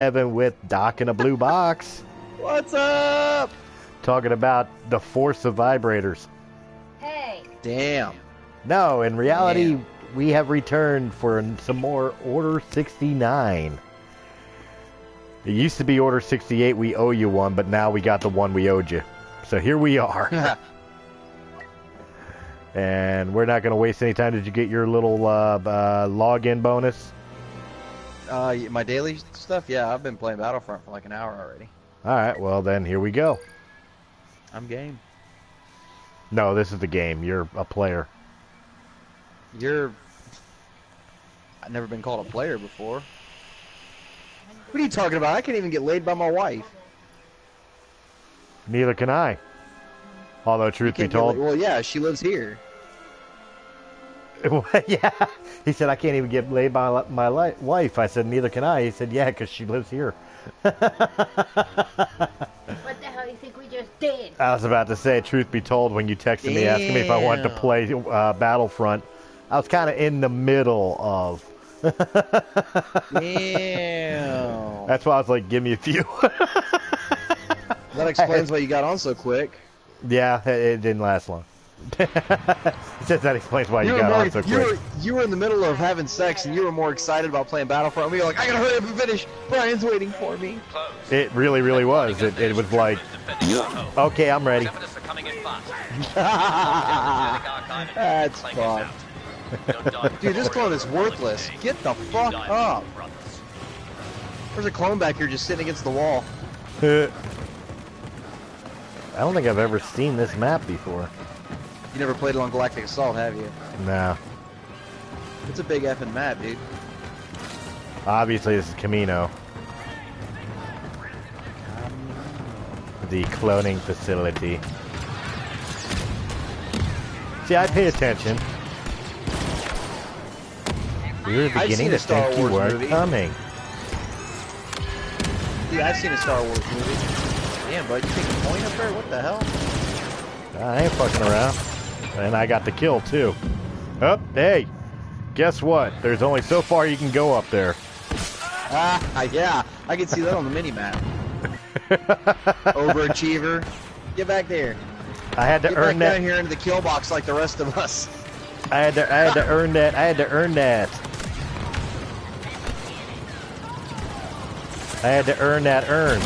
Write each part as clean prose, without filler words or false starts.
Evan with Doc in a blue box. What's up? Talking about the force of vibrators. Hey. Damn. No, in reality, Damn. we have returned for some more Order 69. It used to be Order 68, we owe you one, but now we got the one we owed you. So here we are. And we're not going to waste any time. Did you get your little login bonus? My daily stuff? Yeah, I've been playing Battlefront for like an hour already. Alright, well then, here we go. I'm game. No, this is the game. You're a player. I've never been called a player before. What are you talking about? I can't even get laid by my wife. Neither can I. Although, truth be told... Well, yeah, she lives here. Yeah, he said, I can't even get laid by my wife. I said, neither can I. He said, yeah, because she lives here. What the hell do you think we just did? I was about to say, truth be told, when you texted me asking me if I wanted to play Battlefront, I was kind of in the middle of... Damn. That's why I was like, give me a few. That explains why you got on so quick. Yeah, it didn't last long. He says that explains why you got on so quick. You were in the middle of having sex and you were more excited about playing Battlefront. We were like, I gotta hurry up and finish. Brian's waiting for me. It really, really was. It was like, okay, I'm ready. That's fun. Dude, this clone is worthless. Get the fuck up. There's a clone back here just sitting against the wall. I don't think I've ever seen this map before. You never played it on Galactic Assault, have you? No. It's a big effing map, dude. Obviously, this is Camino. The cloning facility. See, I pay attention. We were beginning to think you weren't coming. Dude, I've seen a Star Wars movie. Damn, bud, you taking a point up there? What the hell? I ain't fucking around. And I got the kill, too. Oh, hey. Guess what? There's only so far you can go up there. Yeah. I can see that on the mini-map. Overachiever. Get back there. I had to earn that. Get back down here into the kill box like the rest of us. I had to earn that. I had to earn that. I had to earn that earn.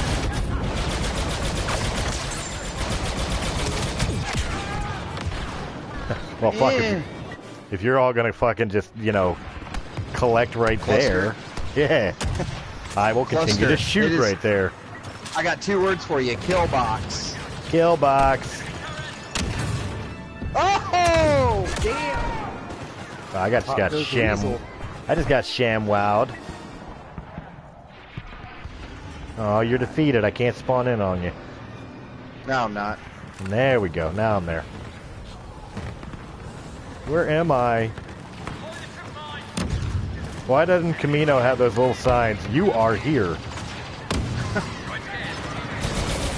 Well, fuck if you're all gonna fucking just, you know, collect right there. Yeah. I will continue to shoot right there. I got 2 words for you. Kill box. Kill box. Oh, damn. I just got sham. I just got sham wowed. Oh, you're defeated. I can't spawn in on you. No, I'm not. There we go. Now I'm there. Where am I? Why doesn't Camino have those little signs? You are here.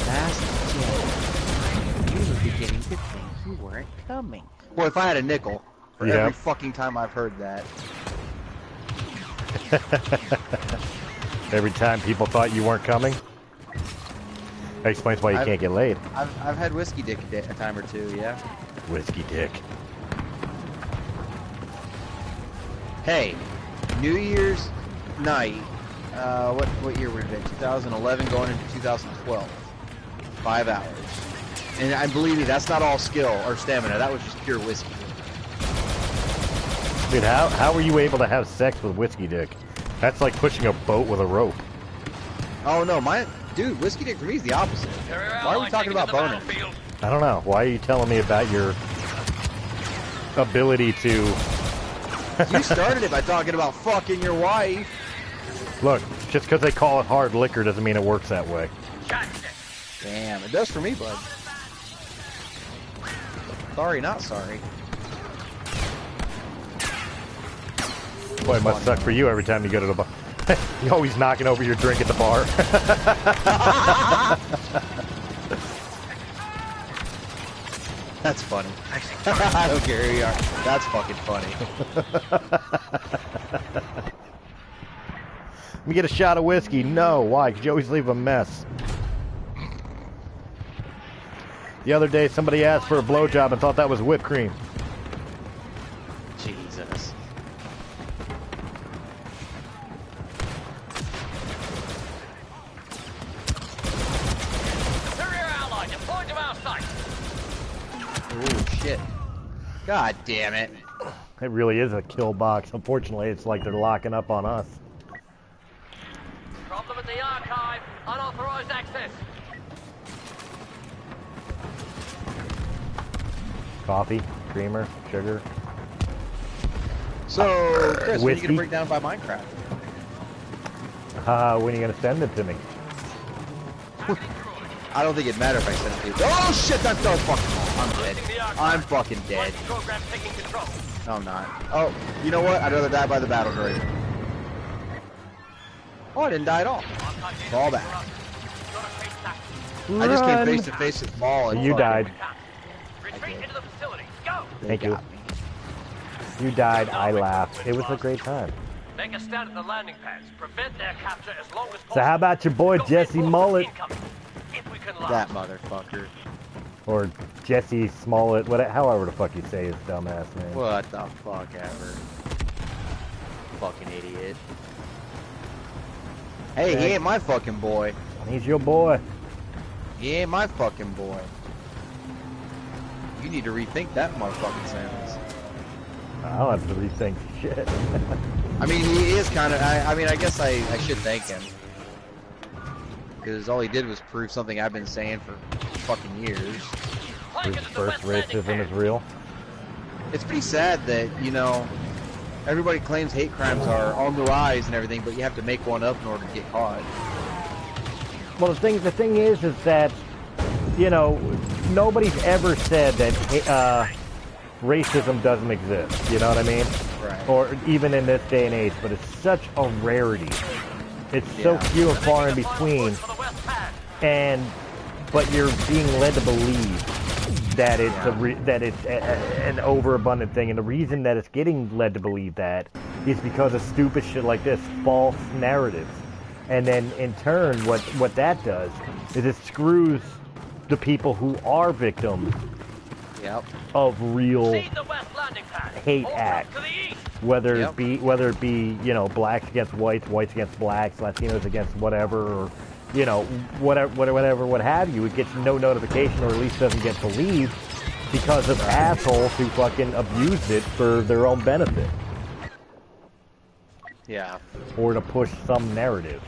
Last you were beginning to think you weren't coming. Boy, if I had a nickel for every fucking time I've heard that. Every time people thought you weren't coming? That explains why you can't get laid. I've had whiskey dick a time or two, yeah. Whiskey dick. Hey, New Year's night, what year were it in? 2011 going into 2012. 5 hours. And I believe me, that's not all skill or stamina, that was just pure whiskey. Dude, how were you able to have sex with whiskey dick? That's like pushing a boat with a rope. Oh no, dude, whiskey dick for me is the opposite. Why are we talking about bonus? I don't know. Why are you telling me about your ability to... You started it by talking about fucking your wife. Look, just because they call it hard liquor doesn't mean it works that way. Damn, it does for me, bud. Sorry, not sorry. Boy, it must suck for you every time you go to the bar. You're always knocking over your drink at the bar. That's funny. I don't care who you are. That's fucking funny. Let me get a shot of whiskey. No, why? Because you always leave a mess. The other day, somebody asked for a blowjob and thought that was whipped cream. Jesus. Oh shit. God damn it. It really is a kill box. Unfortunately, it's like they're locking up on us. Problem at the archive. Unauthorized access. Coffee, creamer, sugar. So, Chris, when are you Whiskey? gonna break down by Minecraft? When are you gonna send it to me? I don't think it'd matter if I send it to you. Oh shit, that's so fucking I'm dead. I'm fucking dead. Program taking control. No, I'm not. Oh, you know what? I'd rather die by the battle droid. Oh, I didn't die at all. Fall back. I just came face to face with Maul and You fucking- died. Retreat into the facility. Go. They Thank you. got me. You died, I laughed. It was a great time. Make a stand at the landing pads. Prevent their capture as long as possible. So how about your boy Got Jesse reinforcements Mullet? incoming. If we can That last. motherfucker. Or Jesse Smollett, whatever, however the fuck you say his dumbass name. What the fuck ever. Fucking idiot. Hey, he ain't my fucking boy. He's your boy. He ain't my fucking boy. You need to rethink that motherfucking sentence. I don't have to rethink shit. I mean, he is kind of. I mean, I guess I should thank him. Because all he did was prove something I've been saying for fucking years. His first racism is real. It's pretty sad that, you know, everybody claims hate crimes are on the rise and everything, but you have to make one up in order to get caught. Well, the thing is that, you know, nobody's ever said that racism doesn't exist. You know what I mean? Right. Or even in this day and age, but it's such a rarity. It's so Yeah. few and far in between, but you're being led to believe that it's an overabundant thing, and the reason that it's getting led to believe that is because of stupid shit like this, false narratives, and then in turn, what that does is it screws the people who are victims Yep. of real See the west landing pad. hate All acts. to the east. Whether Yep. it be you know, blacks against whites, whites against blacks, Latinos against whatever, or you know, whatever, what have you, it gets no notification, or at least doesn't get believed because of assholes who fucking abused it for their own benefit Yeah. or to push some narrative.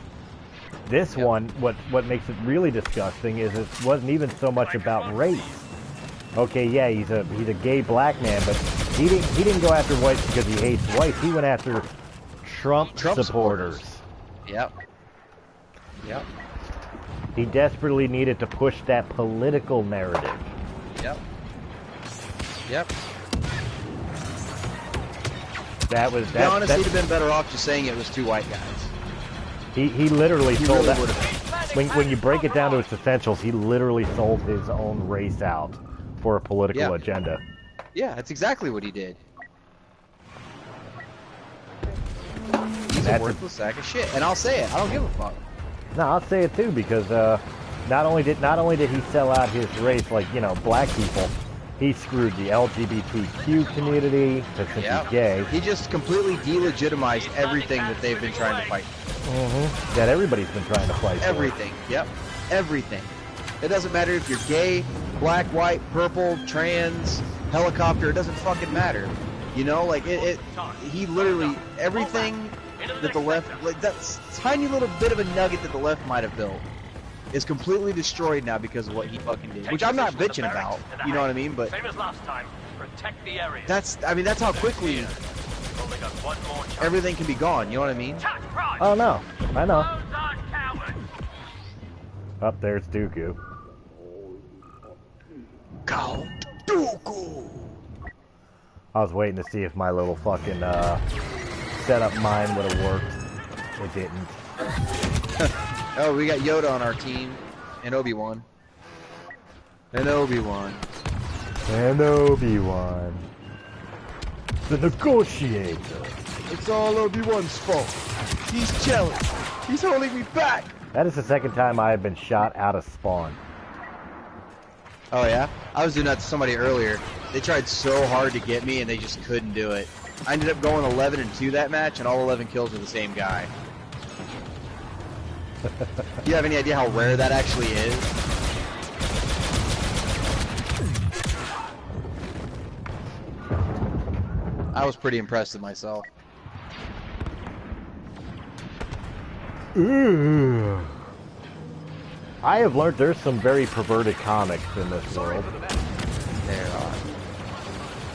This Yep. one, what makes it really disgusting is it wasn't even so much about race. Okay, yeah, he's a gay black man, but he didn't go after whites because he hates whites. He went after Trump supporters. Yep. Yep. He desperately needed to push that political narrative. Yep. Yep. That was To be honest, he'd have been better off just saying it was two white guys. he literally He sold really that. would have. When you break it down to its essentials, he literally sold his own race out for a political Yeah. agenda. Yeah, that's exactly what he did. He's a That's worthless sack of shit, and I'll say it. I don't give a fuck. No, I'll say it too, because not only did he sell out his race, like, you know, black people, he screwed the LGBTQ community since he's gay. He just completely delegitimized everything that they've been trying to fight. That everybody's been trying to fight for. Everything. Yep. Everything. It doesn't matter if you're gay, black, white, purple, trans, helicopter. It doesn't fucking matter. You know, like he literally everything that the left, like that tiny little bit of a nugget that the left might have built, is completely destroyed now because of what he fucking did. Which I'm not bitching about. You know what I mean? But Same as last time. Protect the area. that's how quickly Only got one more chance. everything can be gone. You know what I mean? Attack prime. Oh no, I know. Close on cowards. Up there's Dooku. Count Dooku. I was waiting to see if my little fucking setup mine would have worked. It didn't. Oh, we got Yoda on our team, and Obi-Wan. And Obi-Wan. And Obi-Wan, the negotiator. It's all Obi-Wan's fault. He's jealous. He's holding me back. That is the second time I have been shot out of spawn. Oh yeah? I was doing that to somebody earlier. They tried so hard to get me and they just couldn't do it. I ended up going 11-2 that match and all 11 kills were the same guy. Do you have any idea how rare that actually is? I was pretty impressed with myself. Ooh. I have learned there's some very perverted comics in this world. There are.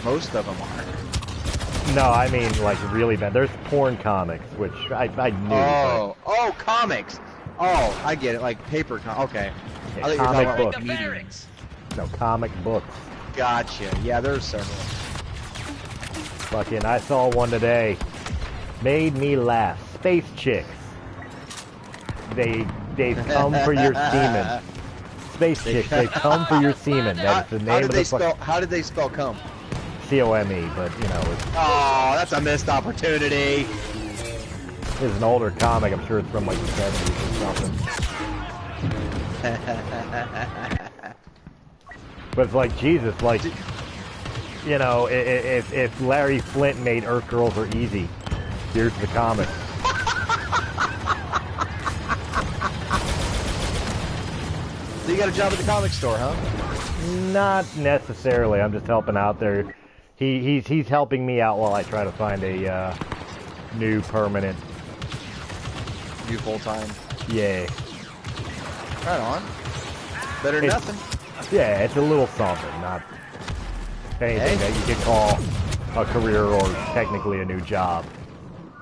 Most of them are. No, I mean like really bad. There's porn comics, which I knew. Oh, comics. Oh, I get it. Like paper. Okay. Yeah, I thought you were comic talking books. about like mediums. No, comic books. Gotcha. Yeah, there's several. Fucking, I saw one today. Made me laugh. Space chicks. They come for your semen. Space chicks, they come for your semen. That's the name of the fuck. How did they spell come? C-O-M-E, but you know, it's, Oh, that's a missed opportunity. it's an older comic. I'm sure it's from like the 70s or something. But it's like, Jesus, like, you know, if Larry Flint made Earth Girls Are Easy, here's the comic. So you got a job at the comic store, huh? Not necessarily. I'm just helping out there. He's helping me out while I try to find a new permanent. You full time. Yeah. Right on. Better than nothing. Yeah, it's a little something, not anything that you could call a career or technically a new job.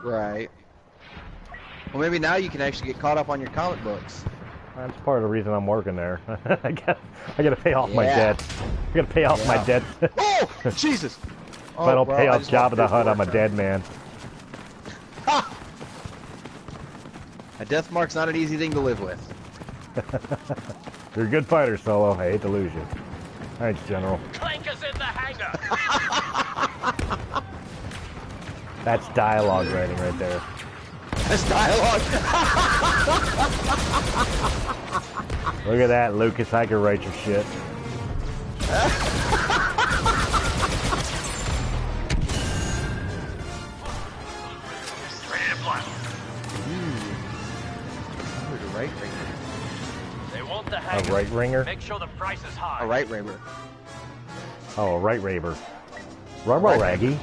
Right. Well, maybe now you can actually get caught up on your comic books. That's part of the reason I'm working there. I gotta pay off my debts. I gotta pay off my debts. Oh, Jesus! If I don't pay off Jabba the Hutt, I'm a dead man. Ha! A death mark's not an easy thing to live with. You're a good fighter, Solo. I hate to lose you. Thanks, General. Clankers in the hangar. That's dialogue writing right there. That's dialogue. Look at that, Lucas. I can write your shit. Ready to fly. Right ringer. They want the A hangar. right ringer? Make sure the price is high. A right ringer. Oh, a right raver. Rubber Raggy.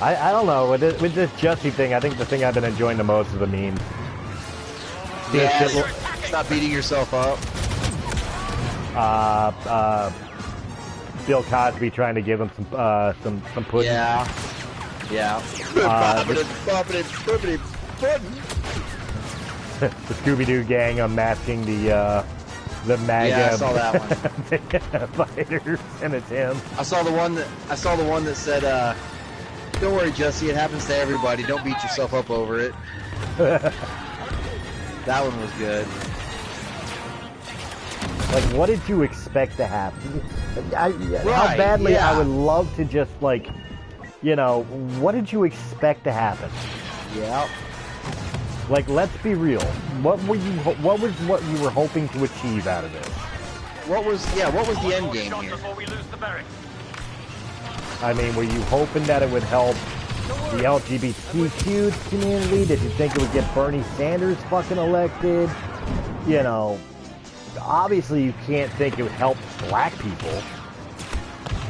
I don't know, with this Jussie thing, I think the thing I've been enjoying the most is the memes. Yes. Stop beating yourself up. Bill Cosby trying to give him some pudding. Yeah. Yeah. The Scooby-Doo gang unmasking the MAGA Yeah, I saw that one. fighters, and it's him. I saw the one that said, "Don't worry, Jesse. It happens to everybody. Don't beat yourself up over it." That one was good. Like, what did you expect to happen? How Right, badly yeah. I would love to just, like, you know, what did you expect to happen? Yeah. Like, let's be real. What was what you were hoping to achieve out of this? What was the end game Shot here? before we lose the barracks. I mean, were you hoping that it would help the LGBTQ community? Did you think it would get Bernie Sanders fucking elected? You know, obviously you can't think it would help black people.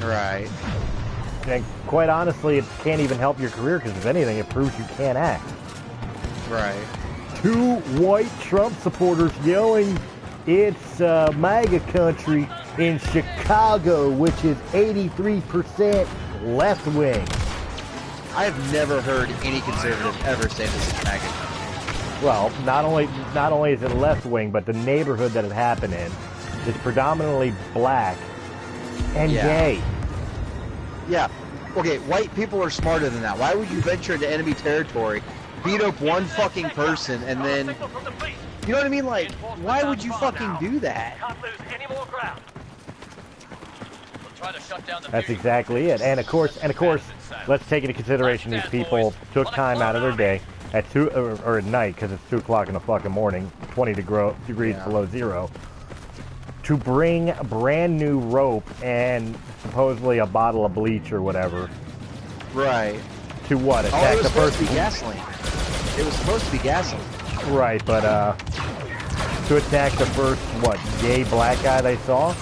Right. And quite honestly, it can't even help your career because if anything, it proves you can't act. Right. Two white Trump supporters yelling, "It's MAGA country" in Chicago, which is 83% left wing. I've never heard any conservative ever say this is MAGA. Well, not only is it left wing, but the neighborhood that it happened in is predominantly black and gay. Yeah. Okay, white people are smarter than that. Why would you venture into enemy territory, beat up one fucking person, and then... Signal from the fleet. You know what I mean? Like, why would you fucking do that? Can't lose any more ground. We'll try to shut down the That's fusion. exactly it. And of course, let's take into consideration these people took time out of their day at 2 or at night, because it's 2 o'clock in the fucking morning, 20 degrees below zero, to bring brand new rope and supposedly a bottle of bleach or whatever. Right. To what? Oh, Attack it was the supposed first to be gasoline. It was supposed to be gasoline. Right, but to attack the first gay black guy they saw,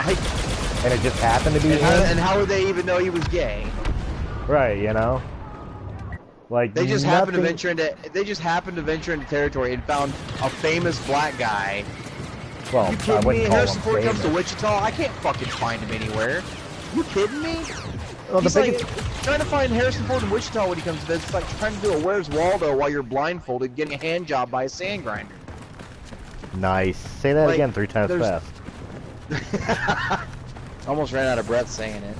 and it just happened to be him. And how would they even know he was gay? Right, you know. Like they just happened to venture into territory and found a famous black guy. Well, you kidding me? Harrison Ford comes to Wichita. I can't fucking find him anywhere. You kidding me? Well, He's like trying to find Harrison Ford in Wichita when he comes to this. It's like trying to do a Where's Waldo while you're blindfolded, getting a hand job by a sand grinder. Nice. Say that again 3 times fast. Almost ran out of breath saying it.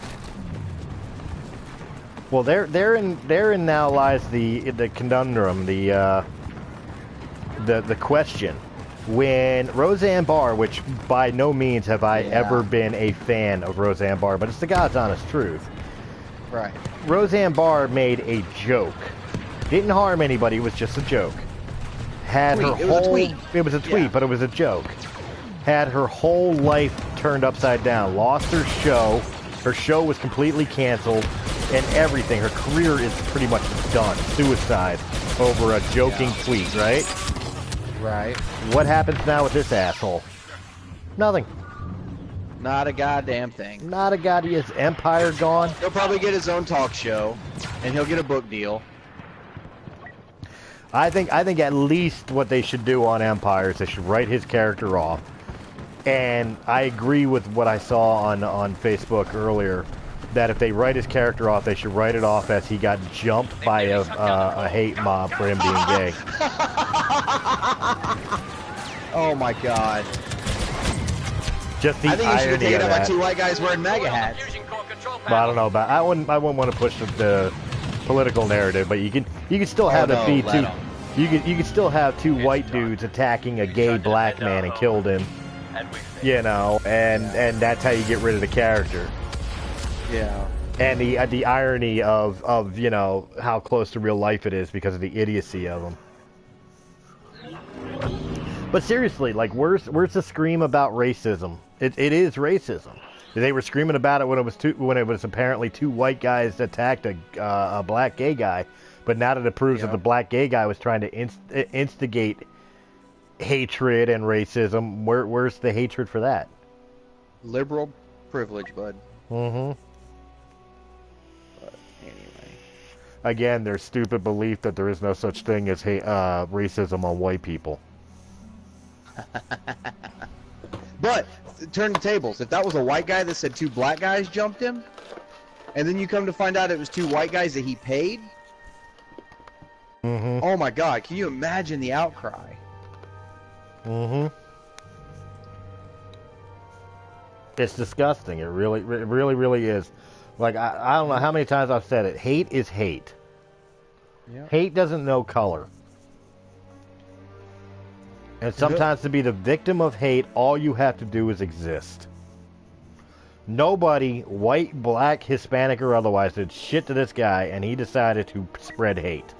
Well, therein now lies the conundrum, the question. When Roseanne Barr, which by no means have I ever been a fan of Roseanne Barr, but it's the God's honest truth. Right. Roseanne Barr made a joke. Didn't harm anybody, it was just a joke. Had her It was a tweet. It was a tweet, but it was a joke. Had her whole life turned upside down. Lost her show. Her show was completely canceled. And everything. Her career is pretty much done. Suicide over a joking tweet, right? Right. What happens now with this asshole? Nothing. Not a goddamn thing. Not a goddamn. His empire gone. He'll probably get his own talk show, and he'll get a book deal. I think at least what they should do on Empire is they should write his character off. And I agree with what I saw on Facebook earlier, that if they write his character off, they should write it off as he got jumped by a hate mob for him being gay. Oh my god. Just the I think you should have irony taken of out by that. 2 white guys wearing MAGA hats. But I don't know about. I wouldn't want to push the political narrative, but you can still have it be two. You can still have 2 white dudes attacking a gay black man and killed him. You know, and that's how you get rid of the character. Yeah. And the irony of you know how close to real life it is because of the idiocy of them. But seriously, like where's the scream about racism? It is racism. They were screaming about it when it was apparently 2 white guys that attacked a black gay guy, but now that it proves that the black gay guy was trying to instigate hatred and racism, where's the hatred for that? Liberal privilege, bud. Mm-hmm. But anyway. Again, their stupid belief that there is no such thing as racism on white people. But turn the tables. If that was a white guy that said 2 black guys jumped him, and then you come to find out it was 2 white guys that he paid. Mm-hmm. Oh my God! Can you imagine the outcry? Mm-hmm. It's disgusting. It really is. Like I don't know how many times I've said it. Hate is hate. Yep. Hate doesn't know color. And sometimes to be the victim of hate, all you have to do is exist. Nobody, white, black, Hispanic, or otherwise, did shit to this guy, and he decided to spread hate.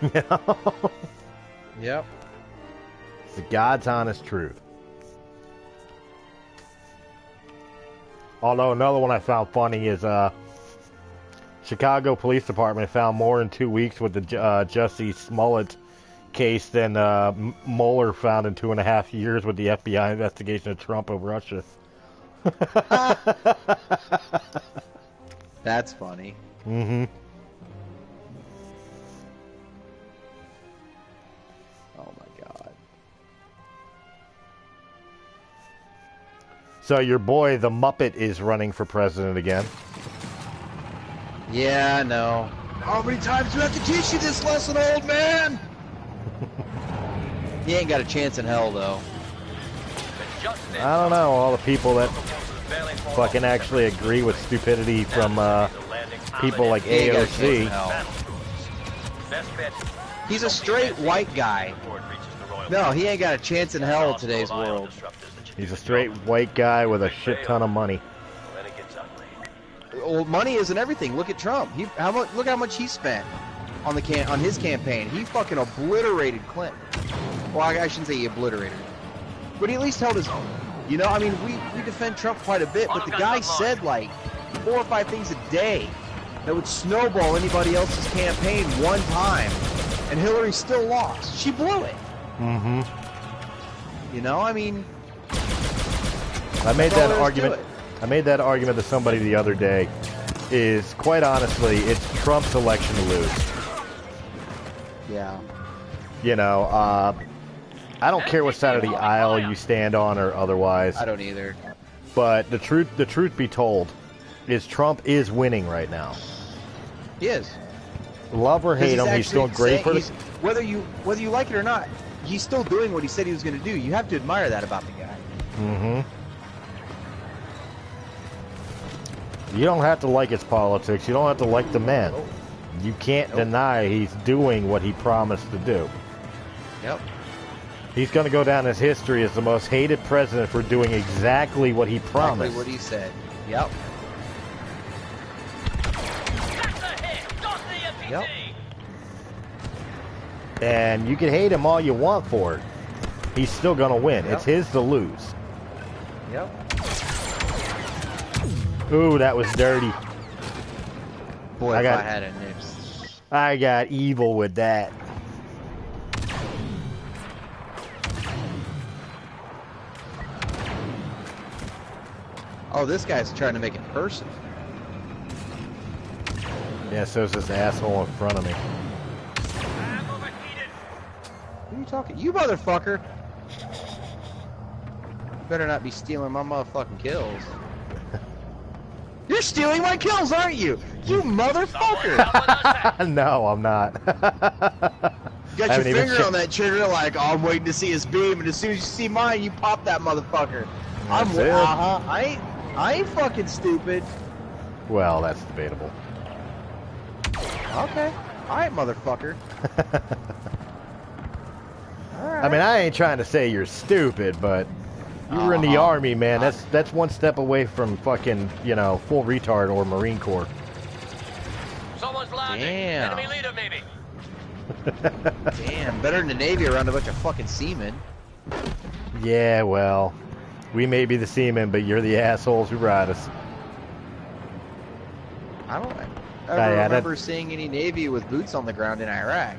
You know? Yep. It's the God's honest truth. Although another one I found funny is Chicago Police Department found more in 2 weeks with the Jussie Smollett case than Mueller found in 2.5 years with the FBI investigation of Trump of Russia. That's funny. Mm-hmm. Oh my God. So your boy, the Muppet, is running for president again. Yeah, I know. How many times do I have to teach you this lesson, old man? He ain't got a chance in hell, though. I don't know, all the people that fucking actually agree with stupidity from people like AOC. He's a straight white guy. No, he ain't got a chance in hell in today's world. He's a straight white guy with a shit ton of money. well, money isn't everything. Look at Trump. Look how much he spent on his campaign. He fucking obliterated Clinton. Well, I shouldn't say he obliterated him, but he at least held his own. You know, I mean, we defend Trump quite a bit, but the guy said like 4 or 5 things a day that would snowball anybody else's campaign one time, and Hillary still lost. She blew it. Mm-hmm. You know, I mean, I made that argument. I made that argument to somebody the other day. Is quite honestly, it's Trump's election to lose. Yeah. You know, I don't care what side of the aisle you stand on or otherwise. I don't either. But the truth be told, is Trump is winning right now. He is. Love or hate him, he's doing great for this. Whether you like it or not, he's still doing what he said he was going to do. You have to admire that about the guy. Mm-hmm. You don't have to like his politics. You don't have to like the man. You can't deny he's doing what he promised to do. Yep. He's going to go down as history as the most hated president for doing exactly what he promised. Exactly what he said. Yep. Yep. And you can hate him all you want for it. He's still going to win. It's his to lose. Yep. Ooh, that was dirty. Boy, if I had a nips. I got evil with that. Oh, this guy's trying to make it personal. Yeah, so's this asshole in front of me. Who are you talking? You motherfucker! You better not be stealing my motherfucking kills. You're stealing my kills, aren't you? You motherfucker! No, I'm not. You got your finger on that trigger like, oh, I'm waiting to see his beam, and as soon as you see mine, you pop that motherfucker. I ain't fucking stupid. Well, that's debatable. Okay. Alright, motherfucker. I mean, I ain't trying to say you're stupid, but you were in the Army, man. That's one step away from fucking, you know, full retard or Marine Corps. Someone's landing. Damn. Enemy leader, maybe. Damn, better than the Navy around a bunch of fucking seamen. Yeah, well, we may be the seamen, but you're the assholes who ride us. I don't ever remember seeing any Navy with boots on the ground in Iraq.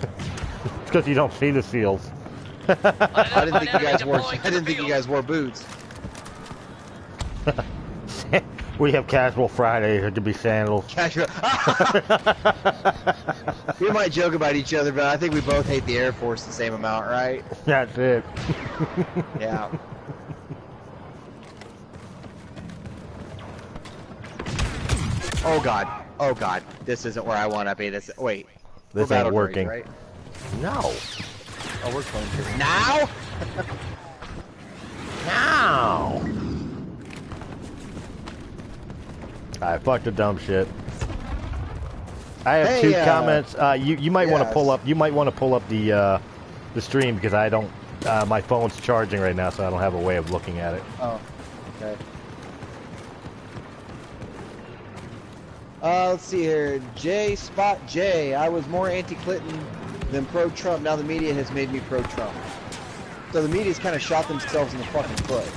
It's because you don't see the SEALs. I didn't think you guys wore boots. We have casual Fridays. It could be sandals. Casual. We might joke about each other, but I think we both hate the Air Force the same amount, right? That's it. Yeah. Oh god. Oh god. This isn't where I want to be. Wait. This ain't working. Right? No. Oh, we're close here. Now? Now. I fucked a dumb shit. I have two comments. You might want to pull up. You might want to pull up the stream because I don't. My phone's charging right now, so I don't have a way of looking at it. Oh. Okay. Let's see here. Spot J. I was more anti-Clinton than pro-Trump. Now the media has made me pro-Trump. So the media's kind of shot themselves in the fucking foot.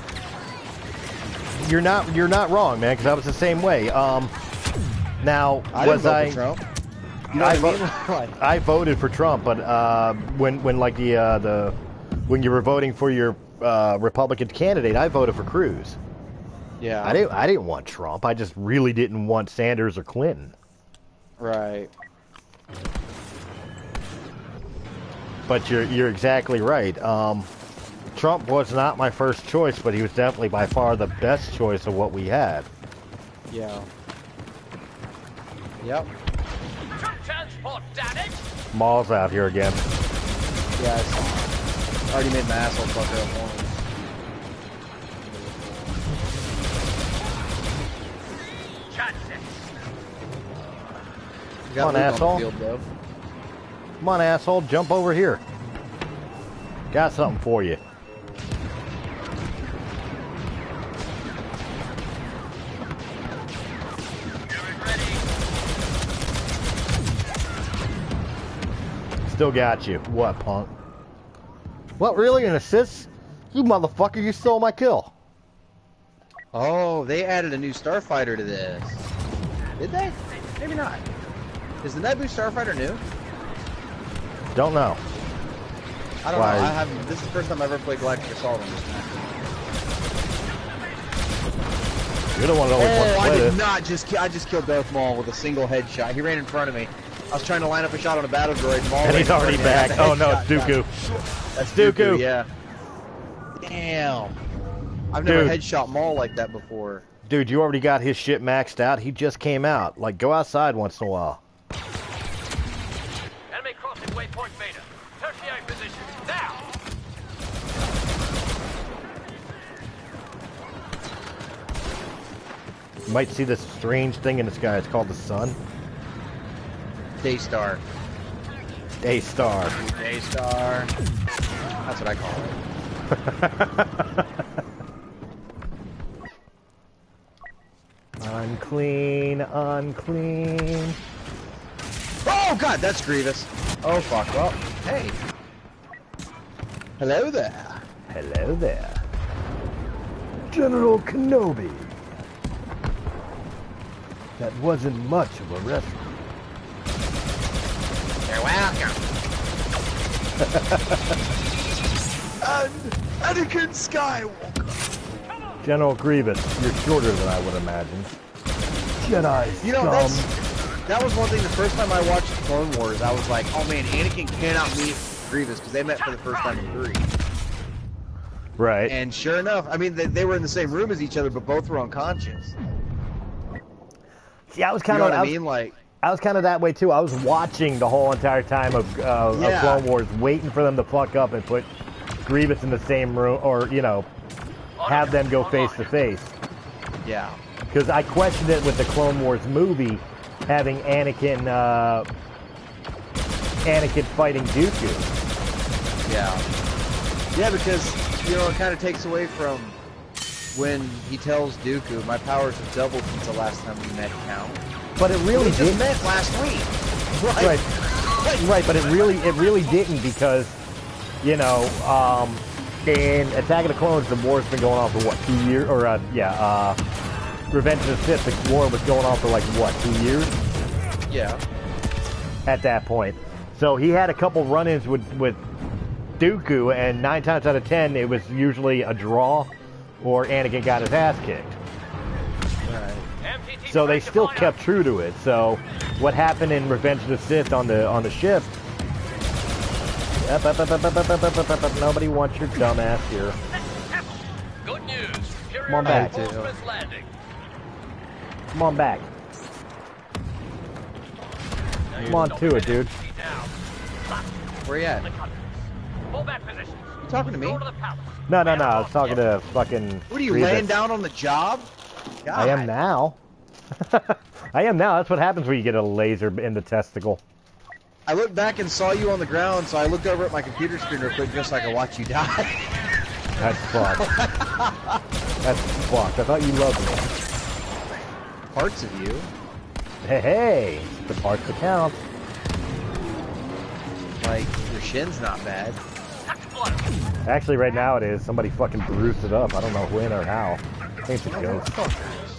You're not wrong, man. Because I was the same way. Now I didn't vote for Trump. You know what I mean? I voted for Trump, but when like when you were voting for your Republican candidate, I voted for Cruz. Yeah. I didn't want Trump. I just really didn't want Sanders or Clinton. Right. But you're exactly right. Trump was not my first choice, but he was definitely by far the best choice of what we had. Yeah. Yep. Transport damage. Maul's out here again. Yeah, I already made my asshole fucker up once. Come on, asshole. Come on, asshole. Jump over here. Got something for you. still got you. What, punk? What, really? An assist? You motherfucker, you stole my kill. Oh, they added a new starfighter to this. Did they? Maybe not. Is the Nebu starfighter new? Don't know. I don't know. I haven't. This is the first time I've ever played Galactic Assault on this map. You're the one that always wants to play I this. did not just. I just killed Darth Maul with a single headshot. He ran in front of me. I was trying to line up a shot on a battle droid. Maul And he's already back. Oh no, it's Dooku. That's Dooku. Yeah. Damn. I've never headshot Maul like that before. Dude, you already got his shit maxed out. He just came out. Like, go outside once in a while. Enemy crossing waypoint Beta. Tertiary position. Now! You might see this strange thing in the sky. It's called the sun. Daystar. Daystar. Daystar. That's what I call it. Unclean, unclean. Oh god, that's Grievous. Oh fuck. Well, hey. Hello there. Hello there. General Kenobi. That wasn't much of a rescue. You're welcome. Anakin Skywalker. General Grievous, you're shorter than I would imagine. Jedi You know, scum. that was one thing. The first time I watched Clone Wars, I was like, oh man, Anakin cannot meet Grievous because they met for the first time in 3. Right. And sure enough, I mean, they were in the same room as each other, but both were unconscious. See, I was You kind know of. what I mean? Like, I was kind of that way too. I was watching the whole entire time of Clone Wars, waiting for them to fuck up and put Grievous in the same room, or you know, have them go face to face. yeah. Because I questioned it with the Clone Wars movie, having Anakin fighting Dooku. Yeah. Yeah, because, you know, it kind of takes away from when he tells Dooku, my powers have doubled since the last time we met, Count. But it really We just didn't. met last week. Right. Right, but it really didn't, because, you know, in Attack of the Clones, the war's been going on for what, 2 years? Or Revenge of the Sith, the war was going on for like what, 2 years? Yeah. At that point. So he had a couple run-ins with Dooku, and 9 times out of 10, it was usually a draw, or Anakin got his ass kicked. Right. So they still kept true to it. So what happened in Revenge of the Sith on the ship? Nobody wants your dumb ass here. Good news. Come on back. Landing. Come on back. Come on to it, dude. Where you at? Pull back position. You talking to me? Go to the palace. No, I was talking to fucking... What are you, Grievous. laying down on the job? God. I am now. I am now. That's what happens when you get a laser in the testicle. I looked back and saw you on the ground, so I looked over at my computer screen real quick just so I could watch you die. That's fucked. That's fucked. I thought you loved me. Parts of you. Hey, the parts that count. Like, your shin's not bad. Actually, right now it is. Somebody fucking bruised it up. I don't know when or how. I think it's a ghost.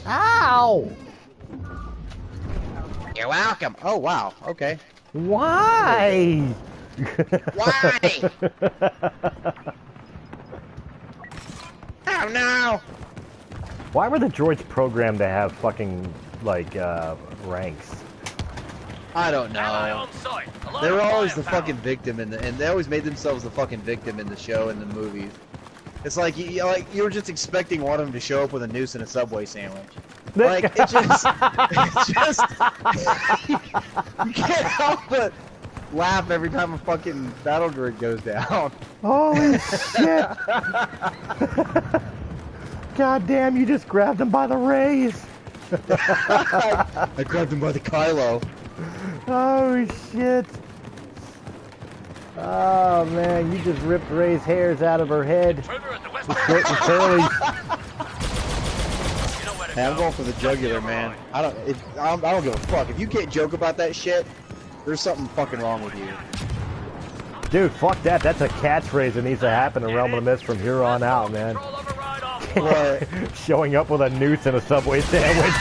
Ow! You're welcome. Oh, wow. Okay. Why? Why? Oh, no! Why were the droids programmed to have fucking, like, ranks? I don't Ally know. on site. A lot They were of always the firepower. fucking victim and they always made themselves the fucking victim in the show and the movies. It's like you were just expecting one of them to show up with a noose and a Subway sandwich. Like it just, you can't help but laugh every time a fucking battle droid goes down. Holy shit! God damn, you just grabbed him by the rays! I grabbed him by the Kylo. Oh shit! Oh man, you just ripped Ray's hairs out of her head. Intruder at the west Short and curly. You know where to Hey, I'm go. going for the jugular, man. I don't give a fuck. If you can't joke about that shit, there's something fucking wrong with you. Dude, fuck that. That's a catchphrase that needs to happen in Realm of the Mist from here on out, man. What? Showing up with a noose and a Subway sandwich.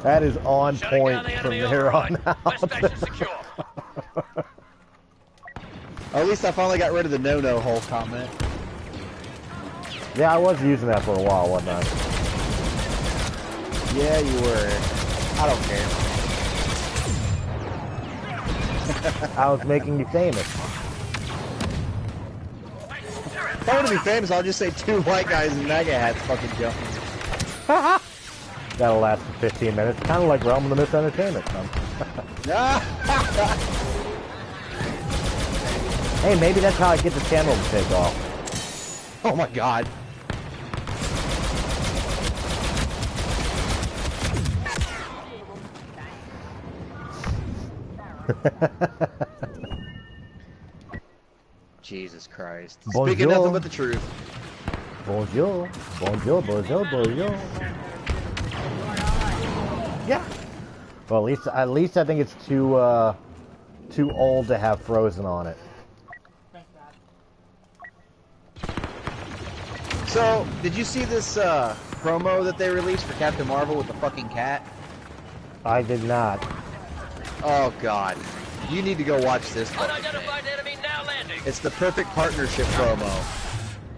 That is on point from here on out. Or at least I finally got rid of the no-no hole comment. Yeah, I was using that for a while, wasn't I? Yeah, you were. I don't care. I was making you famous. If I want to be famous, I'll just say 2 white guys in MAGA hats fucking jumping. That'll last for 15 minutes. Kind of like Realm of the Mist Entertainment. Hey, maybe that's how I get the channel to take off. Oh my god. Jesus Christ. Bonjour. Speaking nothing but the truth. Bonjour. Bonjour, bonjour, bonjour. Yeah. Well, at least I think it's too old to have Frozen on it. So, did you see this promo that they released for Captain Marvel with the fucking cat? I did not. Oh god. You need to go watch this fucking thing. Unidentified enemy now landing. It's the perfect partnership promo.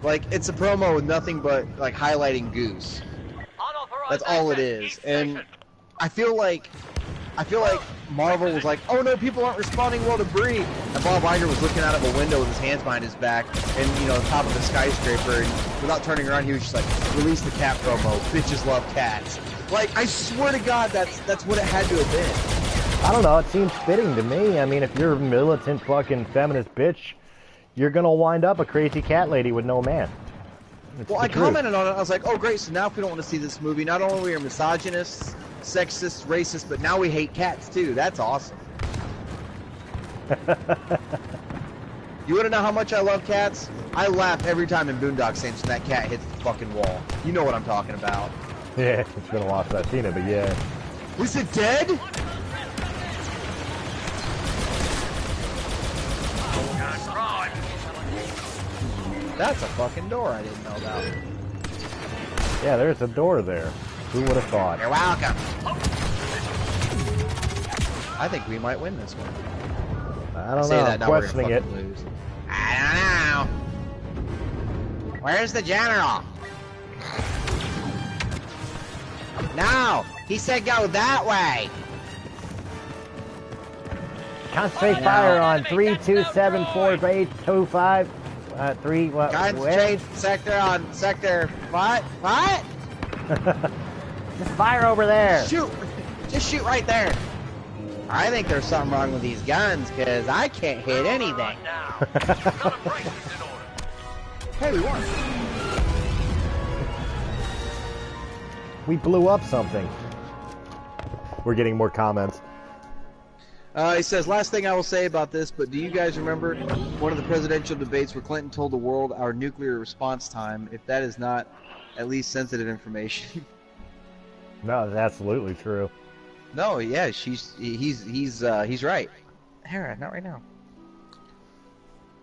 Like, it's a promo with nothing but, like, highlighting Goose. Unauthorized That's all it access. is. East And station. I feel like Marvel was like, oh no, people aren't responding well to Bree. And Bob Iger was looking out of a window with his hands behind his back and, you know, top of a skyscraper, and without turning around, he was just like, release the cat promo. Bitches love cats. Like, I swear to God, that's what it had to have been. I don't know, it seems fitting to me. I mean, if you're a militant fucking feminist bitch, you're gonna wind up a crazy cat lady with no man. It's Well, the I truth. commented on it. I was like, oh, great. So now if we don't want to see this movie, not only are we misogynists, sexist, racist, but now we hate cats, too. That's awesome. You want to know how much I love cats? I laugh every time in Boondock Saints when that cat hits the fucking wall. You know what I'm talking about. Yeah, it's been a while since I've seen it, but yeah. Was it dead? That's a fucking door I didn't know about. Yeah, there's a door there. Who would have thought? You're welcome. I think we might win this one. I don't Say know, that, I'm now we're questioning gonna it. fucking lose. I don't know. Where's the general? No! He said go that way! Concentrate fire on 3274825. 3 what? Concentrate sector on sector... What? What? Just fire over there. Shoot! Just shoot right there. I think there's something wrong with these guns, because I can't hit anything. Hey, we won. We blew up something. We're getting more comments. He says, last thing I will say about this, but do you guys remember one of the presidential debates where Clinton told the world our nuclear response time, if that is not at least sensitive information? No, that's absolutely true. No, yeah, he's right. Hera, not right now.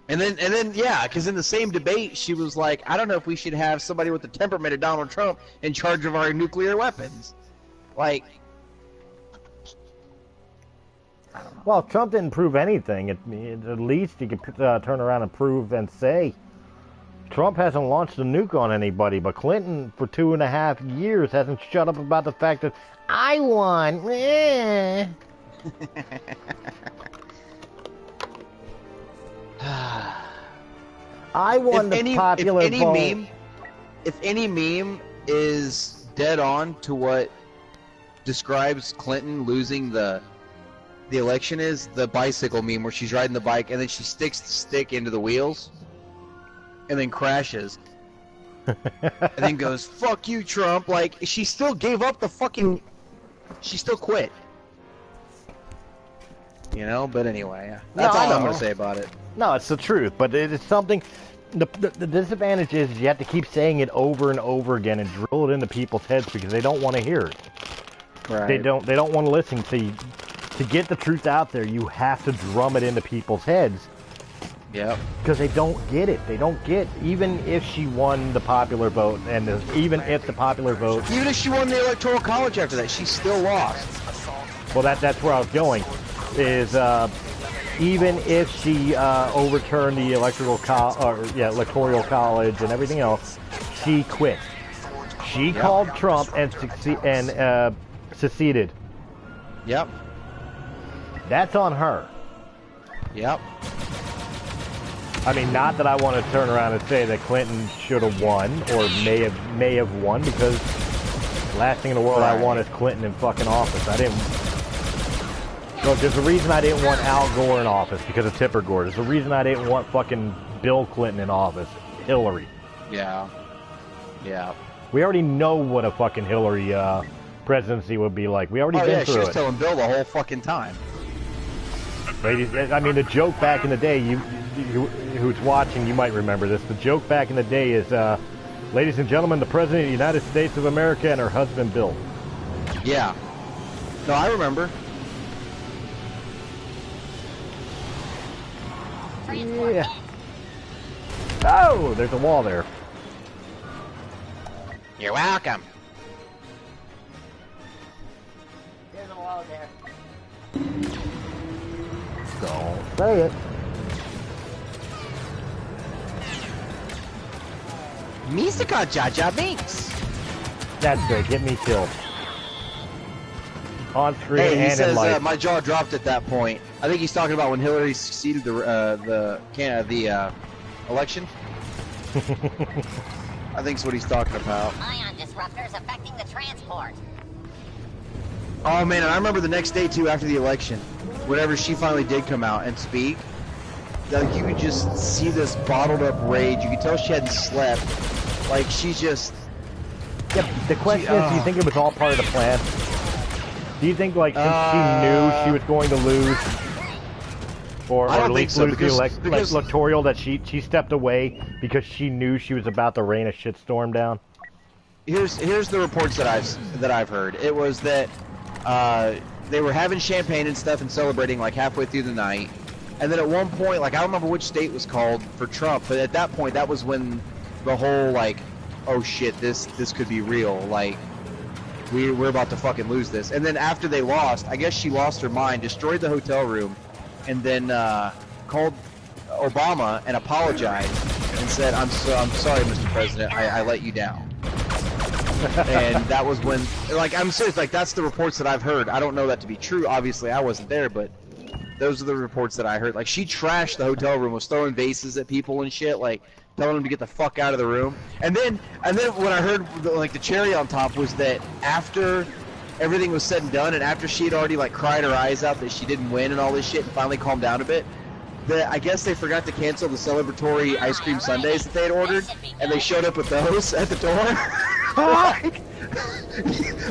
And then, yeah, because in the same debate, she was like, I don't know if we should have somebody with the temperament of Donald Trump in charge of our nuclear weapons. Like, I don't know. Well, Trump didn't prove anything. At least he could turn around and prove and say Trump hasn't launched a nuke on anybody, but Clinton for 2.5 years hasn't shut up about the fact that I won. I won the popular vote. If any meme is dead on to what describes Clinton losing the election is the bicycle meme where she's riding the bike and then she sticks the stick into the wheels and then crashes and then goes, fuck you, Trump. Like, she still gave up the fucking... She still quit. You know? But anyway, that's all I'm going to say about it. No, it's the truth, but it is something... The disadvantage is you have to keep saying it over and over again and drill it into people's heads because they don't want to hear it. Right. They don't want to listen to to get the truth out there, you have to drum it into people's heads. Yep. Because they don't get it. They don't get, even if she won the popular vote, and even if the popular vote... Even if she won the Electoral College after that, she still lost. Well, that's where I was going, is even if she overturned the electoral college and everything else, she quit. She called Trump and seceded. Yep. That's on her. Yep. I mean, not that I want to turn around and say that Clinton should have won or may have won, because the last thing in the world I want is Clinton in fucking office. I didn't. Look, there's a reason I didn't want Al Gore in office, because of Tipper Gore. There's a reason I didn't want fucking Bill Clinton in office. Hillary. Yeah. Yeah. We already know what a fucking Hillary presidency would be like. We already been through she was it. telling Bill the whole fucking time. Ladies, I mean, the joke back in the day, you who's watching, you might remember this. The joke back in the day is, ladies and gentlemen, the President of the United States of America and her husband, Bill. Yeah. No, I remember. Yeah. Oh, there's a wall there. You're welcome. There's a wall there. Don't say it. Misaka Jaja Binks. That's great. Get me killed. On screen Hey, he and in says life. my jaw dropped at that point. I think he's talking about when Hillary succeeded the election. I think that's what he's talking about. Ion disruptors affecting the transport. Oh man, and I remember the next day too, after the election, whenever she finally did come out and speak, like you could just see this bottled up rage. You could tell she hadn't slept. Like she's just. Yeah, the question is, do you think it was all part of the plan? Do you think, like, since she knew she was going to lose, or at least lose the electoral, that she stepped away because she knew she was about to rain a shitstorm down? Here's the reports that I've heard. It was that they were having champagne and stuff and celebrating like halfway through the night, and then at one point, like I don't remember which state was called for Trump, but at that point, that was when the whole like, oh shit, this could be real, like. We're about to fucking lose this. And then after they lost, I guess she lost her mind, destroyed the hotel room, and then called Obama and apologized and said, I'm sorry, Mr. President, I let you down. And that was when, like, I'm serious, like, that's the reports that I've heard. I don't know that to be true. Obviously, I wasn't there, but those are the reports that I heard. Like, she trashed the hotel room, was throwing vases at people and shit, like, telling them to get the fuck out of the room. And then what I heard, like the cherry on top, was that after everything was said and done, and after she had already like cried her eyes out that she didn't win and all this shit, and finally calmed down a bit, that I guess they forgot to cancel the celebratory ice cream sundaes that they had ordered, and they showed up with those at the door.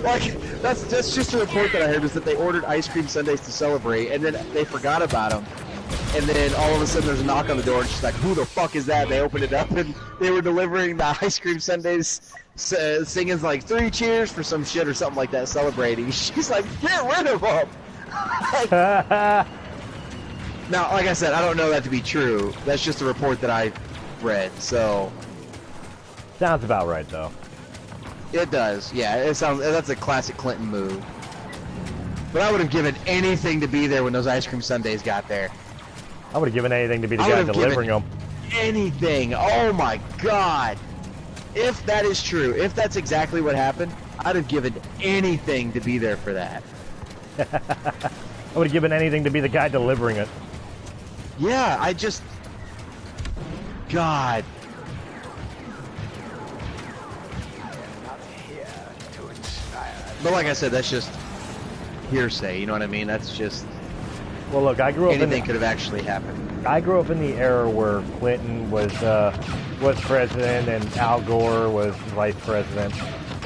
like that's just a report that I heard, was that they ordered ice cream sundaes to celebrate, and then they forgot about them. And then all of a sudden there's a knock on the door, and she's like, who the fuck is that? And they opened it up, and they were delivering the ice cream sundaes, singing like 3 cheers for some shit or something like that, celebrating. She's like, get rid of them! Now, like I said, I don't know that to be true. That's just a report that I read, so... Sounds about right, though. It does, yeah. That's a classic Clinton move. But I would have given anything to be there when those ice cream sundaes got there. I would have given anything to be the guy delivering them. Anything. Oh my god. If that is true, if that's exactly what happened, I'd have given anything to be there for that. I would have given anything to be the guy delivering it. Yeah, I just... God. But like I said, that's just hearsay, you know what I mean? That's just... Well, look, I grew up anything could have actually happened. I grew up in the era where Clinton was president and Al Gore was vice president,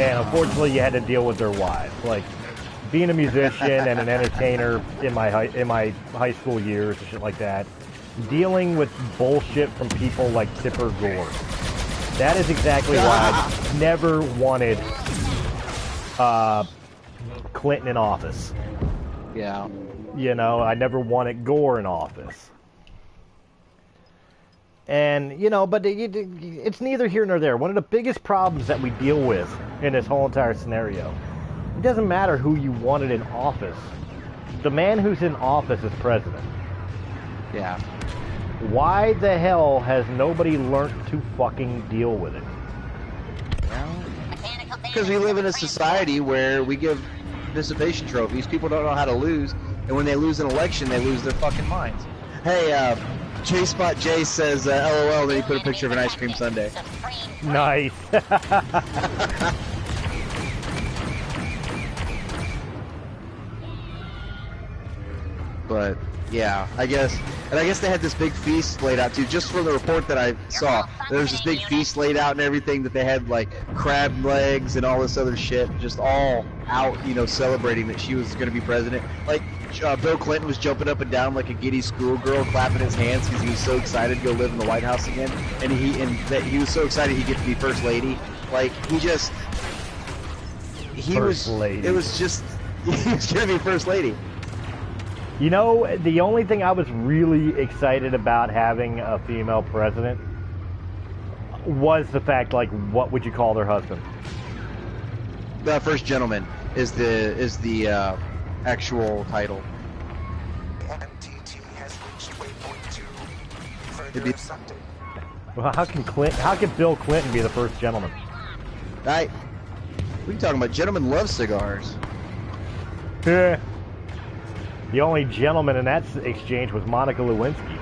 and unfortunately, you had to deal with their wives. Like being a musician and an entertainer in my high school years and shit like that, dealing with bullshit from people like Tipper Gore. That is exactly why I never wanted Clinton in office. Yeah. You know, I never wanted Gore in office. And, you know, but it's neither here nor there. One of the biggest problems that we deal with in this whole entire scenario, it doesn't matter who you wanted in office. The man who's in office is president. Yeah. Why the hell has nobody learned to fucking deal with it? Because we live in a society where we give participation trophies. People don't know how to lose, and when they lose an election, they lose their fucking minds. Hey, J-Spot J says, LOL, then he put a picture of an ice cream sundae. Nice. But yeah, I guess they had this big feast laid out too. Just from the report that I saw, there was this big feast laid out and everything, that they had like crab legs and all this other shit, just all out, you know, celebrating that she was going to be president. Like Bill Clinton was jumping up and down like a giddy schoolgirl, clapping his hands because he was so excited to go live in the White House again, and he was so excited he'd get to be first lady. Like he was going to be first lady. You know, the only thing I was really excited about having a female president was the fact, like, what would you call their husband? The first gentleman is the actual title. MTT has reached waypoint 2. Further accepted. Well, how can Bill Clinton be the first gentleman? What are you talking about? Gentlemen love cigars. Yeah. The only gentleman in that exchange was Monica Lewinsky.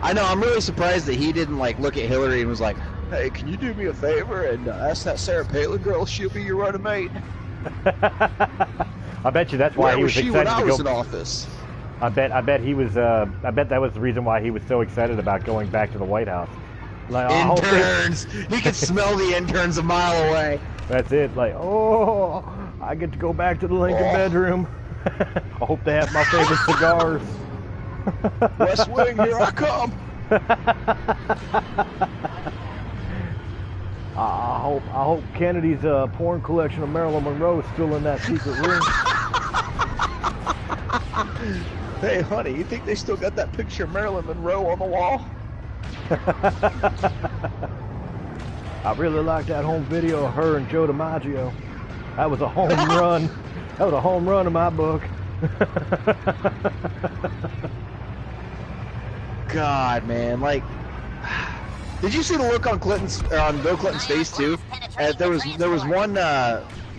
I know, I'm really surprised that he didn't, like, look at Hillary and was like, hey, can you do me a favor and ask that Sarah Palin girl if she'll be your running mate? I bet you that's why he was excited when I to was go. in office? I bet he was. I bet that was the reason why he was so excited about going back to the White House. Like, interns! He could smell the interns a mile away. That's it. Like, oh, I get to go back to the Lincoln bedroom. I hope they have my favorite cigars. West Wing, here I come. I hope Kennedy's porn collection of Marilyn Monroe is still in that secret room. Hey, honey, you think they still got that picture of Marilyn Monroe on the wall? I really like that home video of her and Joe DiMaggio. That was a home run. That was a home run in my book. God, man, like, did you see the look on Bill Clinton's face too? There was one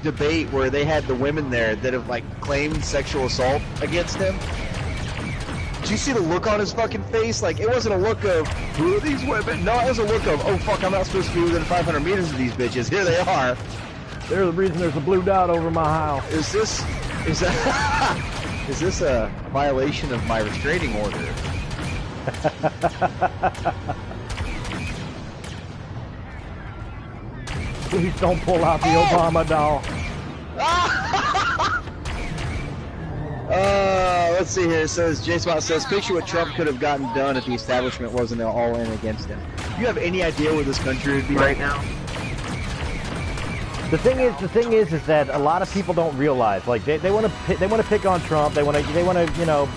debate where they had the women there that have like claimed sexual assault against him. Did you see the look on his fucking face? Like, it wasn't a look of, who are these women? No, it was a look of, oh fuck, I'm not supposed to be within 500 meters of these bitches. Here they are. They're the reason there's a blue dot over my house. Is this a violation of my restraining order? Please don't pull out the Obama doll. Let's see here. It says, J-Spot says, picture what Trump could have gotten done if the establishment wasn't all in against him. Do you have any idea where this country would be right now? The thing is that a lot of people don't realize, like, they want to pick on Trump. They want to you know,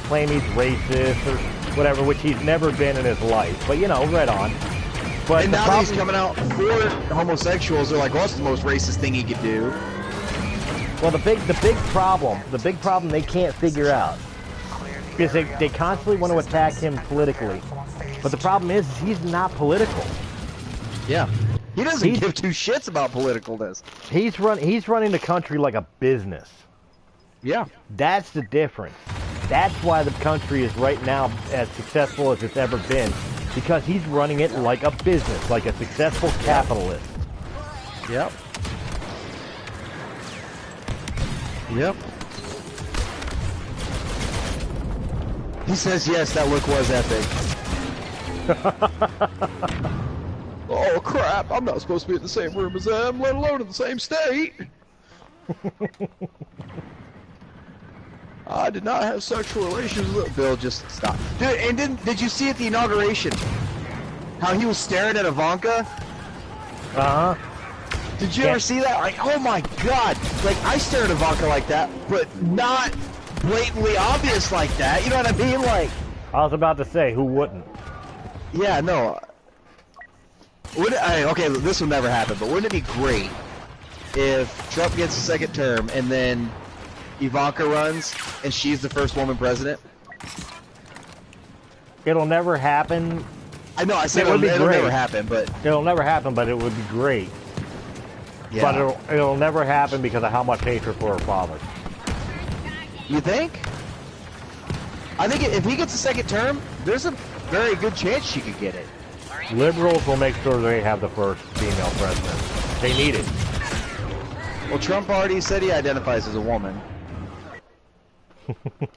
claim he's racist or whatever, which he's never been in his life. But you know, right on. But and now he's coming out for homosexuals. They're like, well, that's the most racist thing he could do. Well, the big problem they can't figure out is they constantly want to attack him politically. But the problem is he's not political. Yeah. He doesn't give two shits about politicalness. He's running the country like a business. Yeah. That's the difference. That's why the country is right now as successful as it's ever been. Because he's running it like a business, like a successful capitalist. Yep. Yep. He says, yes, that look was epic. Oh, crap, I'm not supposed to be in the same room as them, let alone in the same state. I did not have sexual relations with Bill. Just stop. Dude, and did you see at the inauguration how he was staring at Ivanka? Uh-huh. Did you ever see that? Like, oh my god. Like, I stare at Ivanka like that, but not blatantly obvious like that. You know what I mean? Like, I was about to say, who wouldn't? yeah, no. Okay, this will never happen, but wouldn't it be great if Trump gets a second term and then Ivanka runs and she's the first woman president? It'll never happen. I know, I said It would be it'll great. never happen, but It'll never happen, but it would be great. yeah. But it'll never happen because of how much hatred for her father. You think? I think if he gets a second term, there's a very good chance she could get it. Liberals will make sure they have the first female president. They need it. Well, Trump already said he identifies as a woman.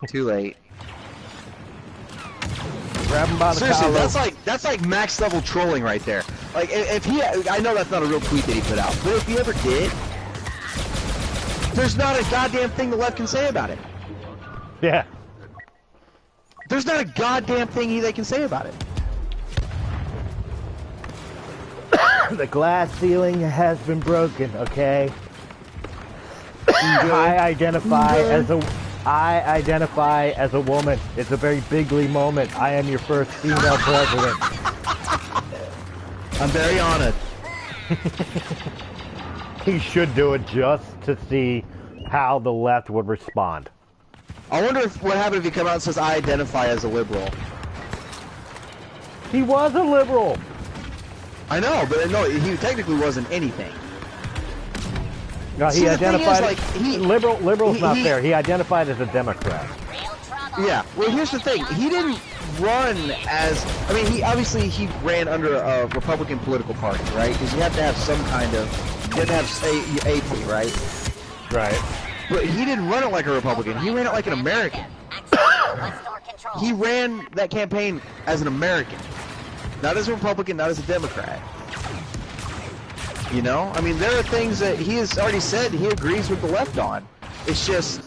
Too late. Grab him by the Seriously, collar. that's like max level trolling right there. Like if he, I know that's not a real tweet that he put out, but if he ever did, there's not a goddamn thing the left can say about it. Yeah. There's not a goddamn thing they can say about it. The glass ceiling has been broken, okay? I identify as a woman. It's a very bigly moment. I am your first female president. I'm very honored. He should do it just to see how the left would respond. I wonder what happened if he come out and says I identify as a liberal. He was a liberal. I know, but no, he technically wasn't anything. No, he See, the thing identified. is, like, liberal's not fair. He identified as a Democrat. Yeah, well, here's the thing. He didn't run as... I mean, he ran under a Republican political party, right? Because you have to have some kind of... You have to have AP, right? Right. But he didn't run it like a Republican. He ran it like an American. He ran that campaign as an American. Not as a Republican, not as a Democrat. You know? I mean, there are things that he has already said he agrees with the left on. It's just...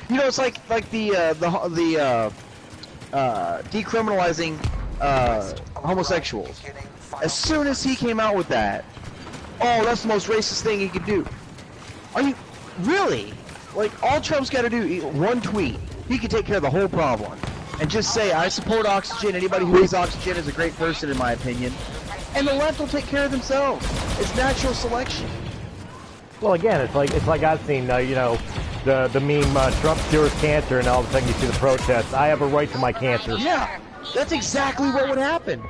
You know, it's like the decriminalizing homosexuals. As soon as he came out with that, oh, that's the most racist thing he could do. Are you really? Like, all Trump's got to do, one tweet, he could take care of the whole problem, and just say, I support oxygen. Anybody who uses oxygen is a great person, in my opinion. And the left will take care of themselves. It's natural selection. Well, again, it's like I've seen, you know, the meme, Trump cures cancer, and all of a sudden you see the protests. I have a right to my cancer. Yeah, that's exactly what would happen.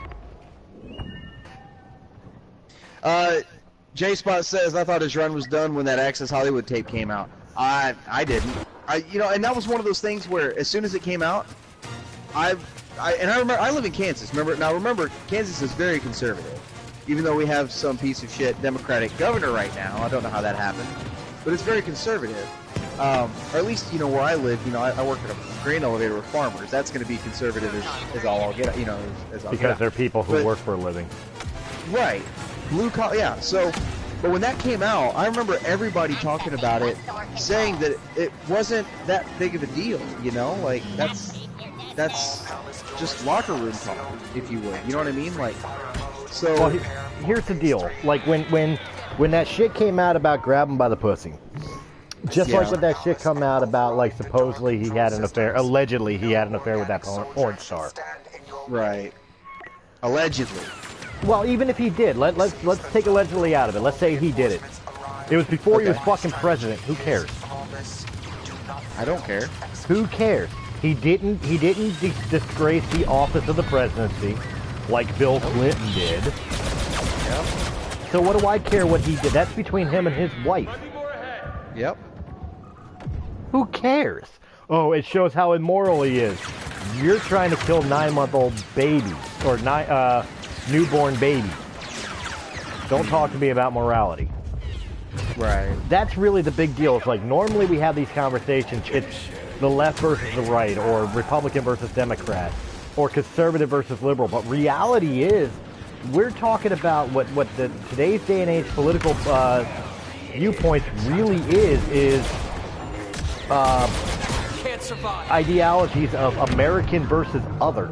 J-Spot says, I thought his run was done when that Access Hollywood tape came out. I didn't. You know, and that was one of those things where as soon as it came out, I remember, I live in Kansas. Remember, Kansas is very conservative. Even though we have some piece of shit Democratic governor right now. I don't know how that happened. But it's very conservative. Or at least, you know, where I live, you know, I work at a grain elevator with farmers. That's going to be conservative as all I'll get, you know, as I'll Because get. they're people who work for a living. Right. Blue collar, yeah. So, but when that came out, I remember everybody talking about it, saying that it wasn't that big of a deal, you know? Like, that's just locker room talk, if you would. You know what I mean? Like, so... Well, here's the deal. Like, when that shit came out about grabbing by the pussy, just like when that shit come out about, like, supposedly he had an affair, allegedly he had an affair with that porn star. Right. Allegedly. Well, even if he did, let's take allegedly out of it. Let's say he did it. It was before he was fucking president. Who cares? I don't care. Who cares? He didn't disgrace the office of the presidency like Bill Clinton did. Yep. So what do I care what he did? That's between him and his wife. Yep. Who cares? Oh, it shows how immoral he is. You're trying to kill 9-month-old babies or newborn babies. Don't talk to me about morality. Right. That's really the big deal. It's like normally we have these conversations. It's the left versus the right, or Republican versus Democrat, or conservative versus liberal. But reality is, we're talking about what today's day and age political viewpoints really is Can't survive. ideologies of American versus other.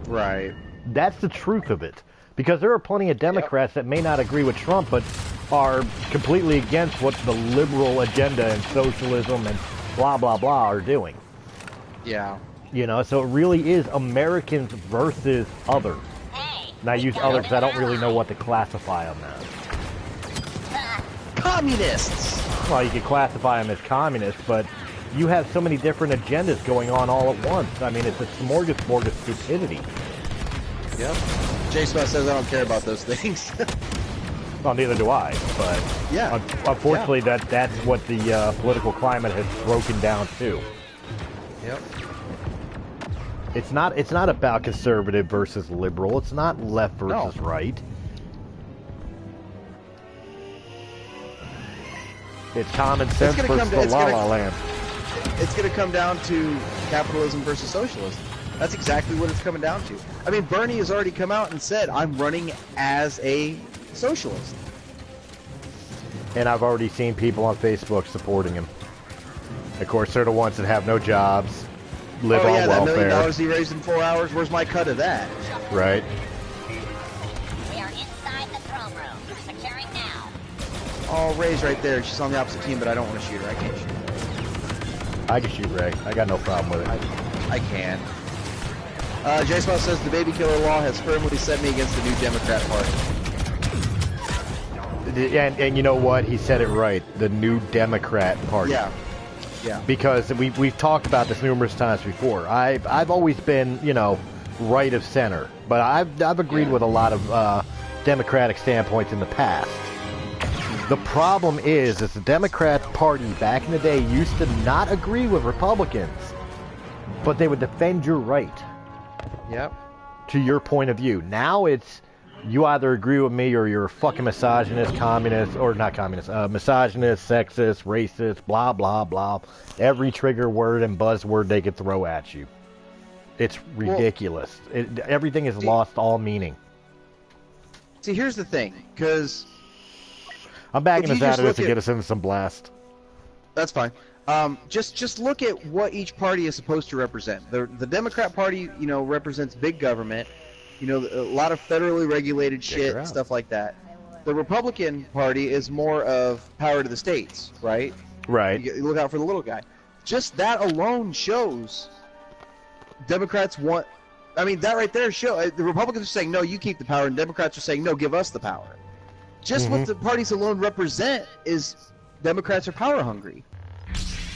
Right. That's the truth of it. Because there are plenty of Democrats that may not agree with Trump, but are completely against what the liberal agenda and socialism and blah, blah, blah are doing. Yeah. You know, so it really is Americans versus others. Hey, And I use other because I don't really know what to classify them as. Communists! Well, you could classify them as communists, but you have so many different agendas going on all at once. I mean, it's a smorgasbord of stupidity. Yep. J-Spot says I don't care about those things. Well, neither do I, but yeah. Unfortunately, that's what the political climate has broken down to. Yep. It's not about conservative versus liberal. It's not left versus right. It's common sense versus the la-la land. It's going to come down to capitalism versus socialism. That's exactly what it's coming down to. I mean, Bernie has already come out and said, I'm running as a socialist. And I've already seen people on Facebook supporting him. Of course, they're the ones that have no jobs, live on welfare. That $1 million he raised in 4 hours, where's my cut of that? Right. We are inside the throne room. Securing now. Oh, Ray's right there. She's on the opposite team, but I don't want to shoot her. I can't shoot her. I can shoot Ray. I got no problem with it. I can. J-Spot says the baby killer law has firmly set me against the new Democrat Party. And you know what? He said it right. The new Democrat Party. Yeah. Yeah. Because we've talked about this numerous times before. I've always been, you know, right of center, but I've agreed with a lot of Democratic standpoints in the past. The problem is the Democrat Party back in the day used to not agree with Republicans, but they would defend your right. Yep. To your point of view. Now it's you either agree with me or you're a fucking misogynist, communist, or not communist, misogynist, sexist, racist, blah, blah, blah. Every trigger word and buzzword they could throw at you. It's ridiculous. Everything has lost all meaning. See, here's the thing, because... I'm backing us out of this to get us into some blast. That's fine. Just look at what each party is supposed to represent. The Democrat Party, you know, represents big government, you know, a lot of federally regulated shit and stuff like that. The Republican Party is more of power to the states, right? Right. You look out for the little guy. Just that alone shows Democrats want... I mean, that right there shows... The Republicans are saying, no, you keep the power, and Democrats are saying, no, give us the power. Just what the parties alone represent is Democrats are power hungry.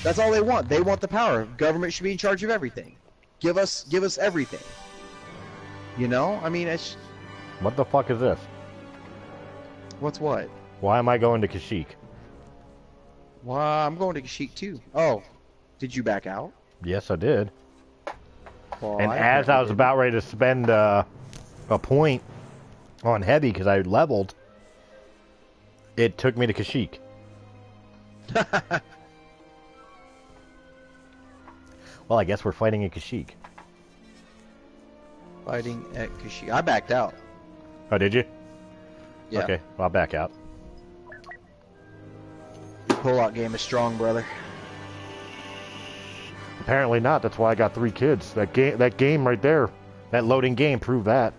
That's all they want. They want the power. Government should be in charge of everything. Give us everything. You know? I mean, it's... What the fuck is this? What's what? Why am I going to Kashyyyk? Well, I'm going to Kashyyyk too. Oh, did you back out? Yes, I did. Well, and as I was about ready to spend a point on heavy because I leveled, it took me to Kashyyyk. Well, I guess we're fighting at Kashyyyk. Fighting at Kashyyyk. I backed out. Oh, did you? Yeah. Okay, well, I'll back out. Your pull-out game is strong, brother. Apparently not. That's why I got 3 kids. That game right there, that loading game proved that.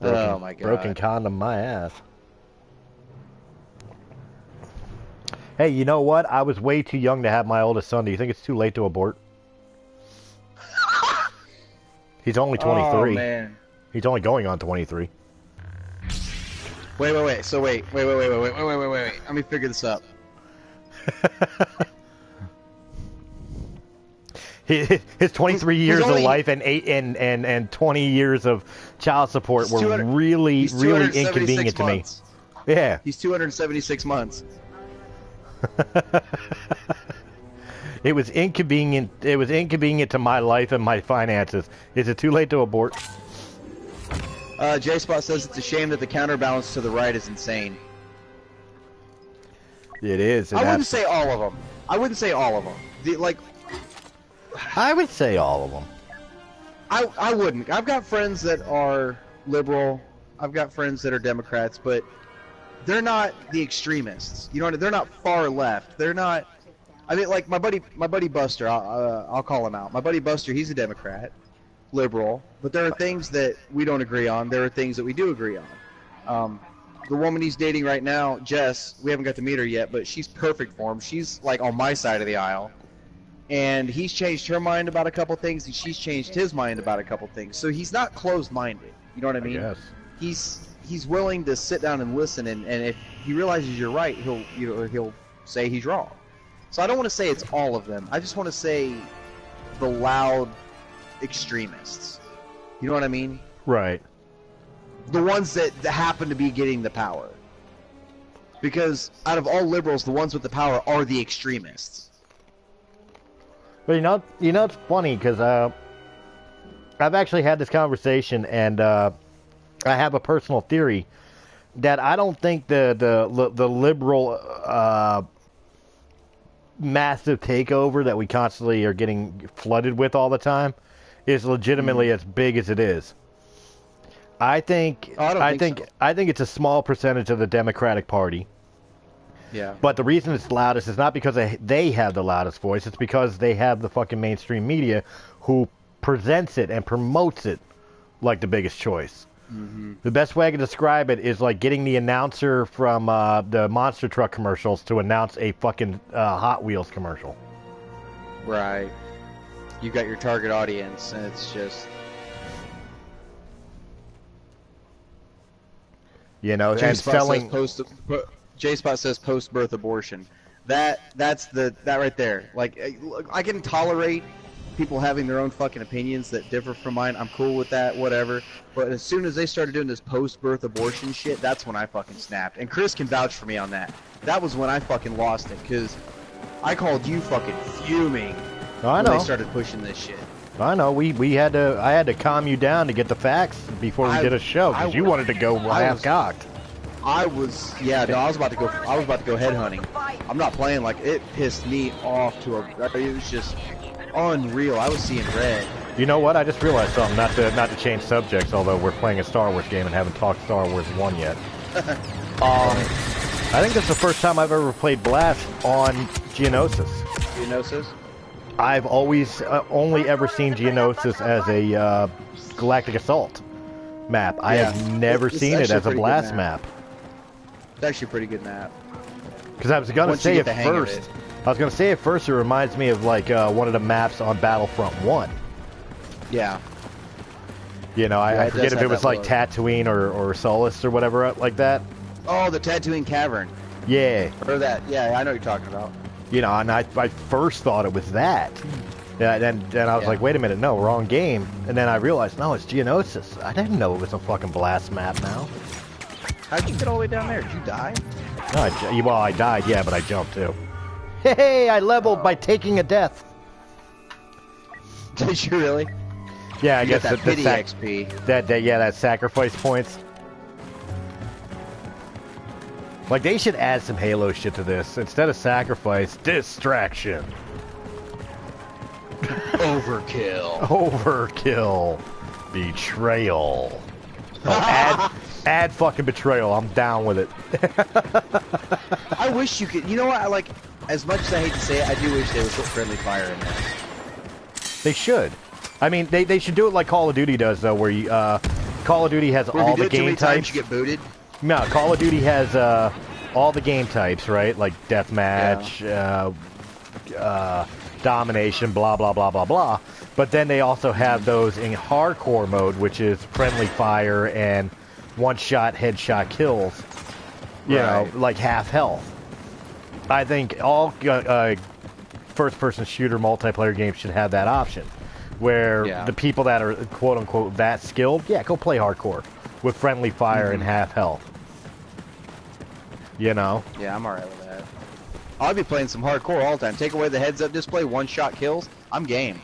Oh my god. Broken condom my ass. Hey, you know what? I was way too young to have my oldest son. Do you think it's too late to abort? He's only 23. Oh, man. He's only going on 23. Wait. So wait. Let me figure this up. His 23 years of life and 20 years of child support were really inconvenient to me. Yeah. He's 276 months. It was inconvenient. It was inconvenient to my life and my finances. Is it too late to abort? J-Spot says it's a shame that the counterbalance to the right is insane. It is. I wouldn't say all of them. I would say all of them. I would say all of them. I wouldn't. I've got friends that are liberal. I've got friends that are Democrats, but they're not the extremists. You know, they're not far left. They're not. I mean, like my buddy Buster. I'll call him out. My buddy Buster. He's a Democrat, liberal, but there are things that we don't agree on. There are things that we do agree on. the woman he's dating right now, Jess, we haven't got to meet her yet, but she's perfect for him. She's like on my side of the aisle. And he's changed her mind about a couple things, and she's changed his mind about a couple things. So he's not closed-minded. You know what I mean? Yes. He's willing to sit down and listen, and if he realizes you're right, he'll say he's wrong. So I don't want to say it's all of them. I just want to say the loud extremists. You know what I mean? Right. The ones that happen to be getting the power. Because out of all liberals, the ones with the power are the extremists. But you know it's funny because I've actually had this conversation, and I have a personal theory that I don't think the liberal massive takeover that we constantly are getting flooded with all the time is legitimately as big as it is. I think I think it's a small percentage of the Democratic Party. Yeah. But the reason it's loudest is not because they have the loudest voice. It's because they have the fucking mainstream media who presents it and promotes it like the biggest choice. Mm-hmm. The best way I can describe it is like getting the announcer from the monster truck commercials to announce a fucking Hot Wheels commercial. Right. You got your target audience, and it's just... You know, and selling... J-Spot says post-birth abortion. That's that right there. Like, I can tolerate people having their own fucking opinions that differ from mine. I'm cool with that, whatever. But as soon as they started doing this post-birth abortion shit, that's when I fucking snapped. And Chris can vouch for me on that. That was when I fucking lost it, because I called you fucking fuming when they started pushing this shit. I know. I had to calm you down to get the facts before we did a show, because you wanted to go half-cocked. I was about to go headhunting. I'm not playing, like, it pissed me off it was just unreal. I was seeing red. You know what? I just realized something. Not to change subjects, although we're playing a Star Wars game and haven't talked Star Wars 1 yet. I think that's the first time I've ever played Blast on Geonosis. Geonosis? I've always only ever seen Geonosis as a Galactic Assault map. I have never seen it as a Blast map. It's actually a pretty good map. Because I was going to say at first, it reminds me of like one of the maps on Battlefront 1. Yeah. You know, I forget if it was like Tatooine or Solus or whatever like that. Oh, the Tatooine Cavern. Yeah. Or that. Yeah, I know what you're talking about. You know, and I first thought it was that. Yeah, and I was like, wait a minute, no, wrong game. And then I realized, no, it's Geonosis. I didn't know it was a fucking Blast map now. How'd you get all the way down there? Did you die? No, I died, yeah, but I jumped too. Hey, I leveled by taking a death. Did you really? Yeah, I guess that pity XP. That sacrifice points. Like, they should add some Halo shit to this. Instead of sacrifice, distraction. Overkill. Overkill. Betrayal. Oh, add fucking betrayal. I'm down with it. I wish you could. You know what? As much as I hate to say it, I do wish they would put friendly fire in there. They should. I mean, they should do it like Call of Duty does, though, where you, Call of Duty has all the game types. You get booted? No, Call of Duty has all the game types, right? Like deathmatch, domination, blah blah blah blah blah. But then they also have those in hardcore mode, which is friendly fire and one-shot headshot kills. You know, like half health. I think all first-person shooter multiplayer games should have that option, where the people that are quote-unquote that skilled, go play hardcore with friendly fire and half health. You know? Yeah, I'm alright with that. I'll be playing some hardcore all the time. Take away the heads-up display, one-shot kills, I'm game.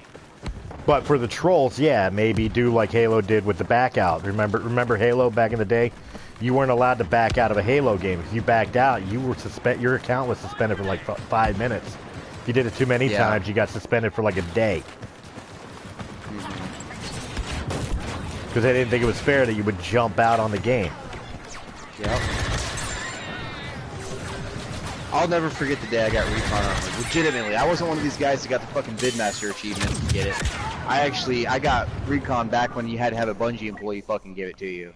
But for the trolls, maybe do like Halo did with the back out. Remember Halo back in the day? You weren't allowed to back out of a Halo game. If you backed out, you were your account was suspended for like 5 minutes. If you did it too many times, you got suspended for like a day. Because they didn't think it was fair that you would jump out on the game. Yep. I'll never forget the day I got recon armor. Legitimately, I wasn't one of these guys that got the fucking Vidmaster achievement to get it. I got recon back when you had to have a Bungie employee fucking give it to you.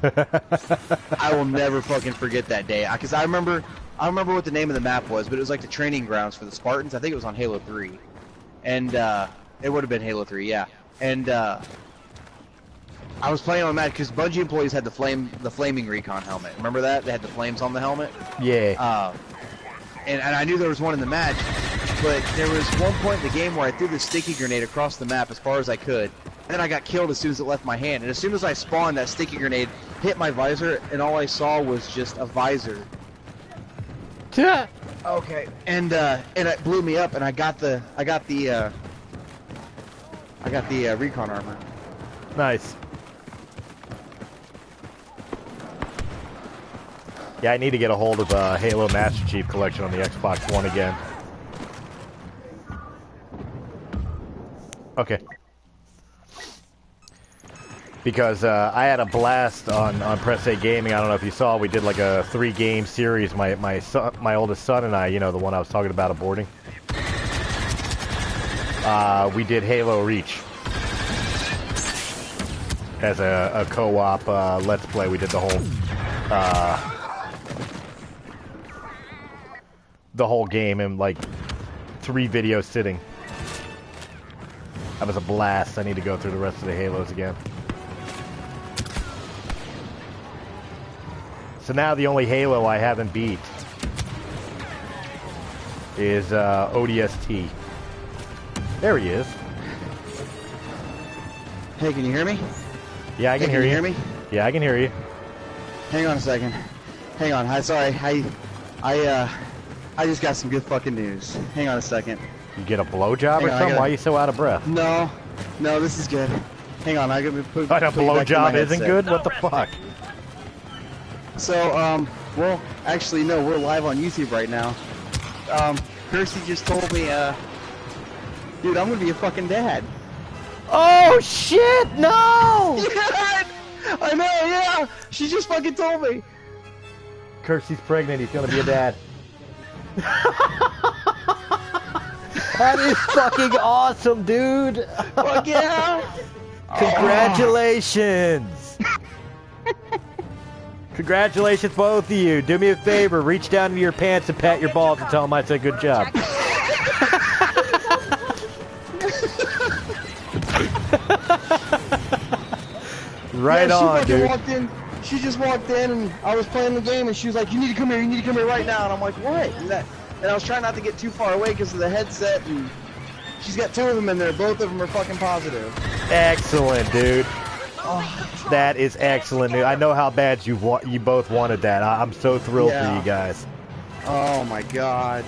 I will never fucking forget that day. Because I remember what the name of the map was, but it was like the training grounds for the Spartans. I think it was on Halo 3. And it would have been Halo 3, yeah. And I was playing on that because Bungie employees had the flaming recon helmet. Remember that? They had the flames on the helmet? Yeah. And I knew there was one in the match, but there was one point in the game where I threw the sticky grenade across the map as far as I could. And then I got killed as soon as it left my hand. And as soon as I spawned, that sticky grenade hit my visor, and all I saw was just a visor. Okay. And it blew me up, and I got the recon armor. Nice. Yeah, I need to get a hold of Halo Master Chief Collection on the Xbox One again. Okay. Because I had a blast on Press A Gaming. I don't know if you saw, we did like a 3-game series. My oldest son and I, you know, the one I was talking about aborting. We did Halo Reach as a co-op Let's Play. We did the whole game in like 3 videos sitting. That was a blast. I need to go through the rest of the Halos again. So now the only Halo I haven't beat is ODST. There he is. Hey, can you hear me? Yeah, I can hear you. Can you hear me? Yeah, I can hear you. Hang on a second. Hang on. Sorry. I just got some good fucking news. Hang on a second. You get a blowjob or something? Why are you so out of breath? No, this is good. Hang on, I gotta put. But a blowjob isn't good? What the fuck? So, well, actually, no, we're live on YouTube right now. Kirsty just told me, dude, I'm gonna be a fucking dad. Oh shit! No! Yeah, I know, yeah. She just fucking told me. Kirsty's pregnant. He's gonna be a dad. That is fucking awesome, dude. Fuck yeah. Congratulations. Congratulations, both of you. Do me a favor. Reach down into your pants and pat your balls and tell them I said good job. Right on, dude. She just walked in and I was playing the game and she was like, you need to come here right now. And I'm like, what? And I was trying not to get too far away because of the headset, and she's got 2 of them in there. Both of them are fucking positive. Excellent, dude. Oh, that is excellent, dude. I know how bad you both wanted that. I'm so thrilled for you guys. Oh my god.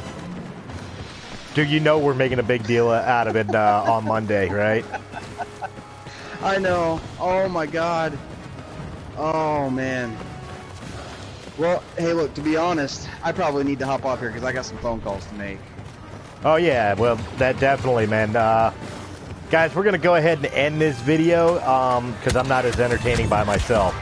Dude, you know we're making a big deal out of it on Monday, right? I know. Oh my god. Oh man. Well, hey, look, to be honest, I probably need to hop off here because I got some phone calls to make. Oh, yeah, well, that definitely, man. Guys, we're going to go ahead and end this video because I'm not as entertaining by myself.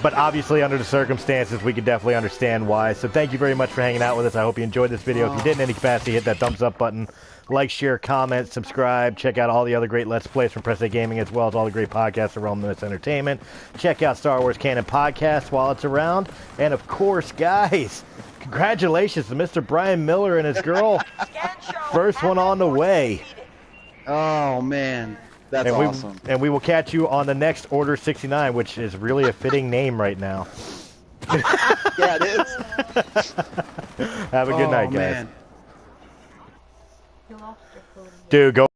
But obviously, under the circumstances, we can definitely understand why. So thank you very much for hanging out with us. I hope you enjoyed this video. If you did in any capacity, hit that thumbs up button. Like, share, comment, subscribe. Check out all the other great Let's Plays from Press A Gaming, as well as all the great podcasts around this entertainment. Check out Star Wars Canon Podcast while it's around. And, of course, guys, congratulations to Mr. Brian Miller and his girl. First one on the way. Oh, man. That's awesome. And we will catch you on the next Order 69, which is really a fitting name right now. Yeah, it is. Have a good night, guys. Man. Dude, go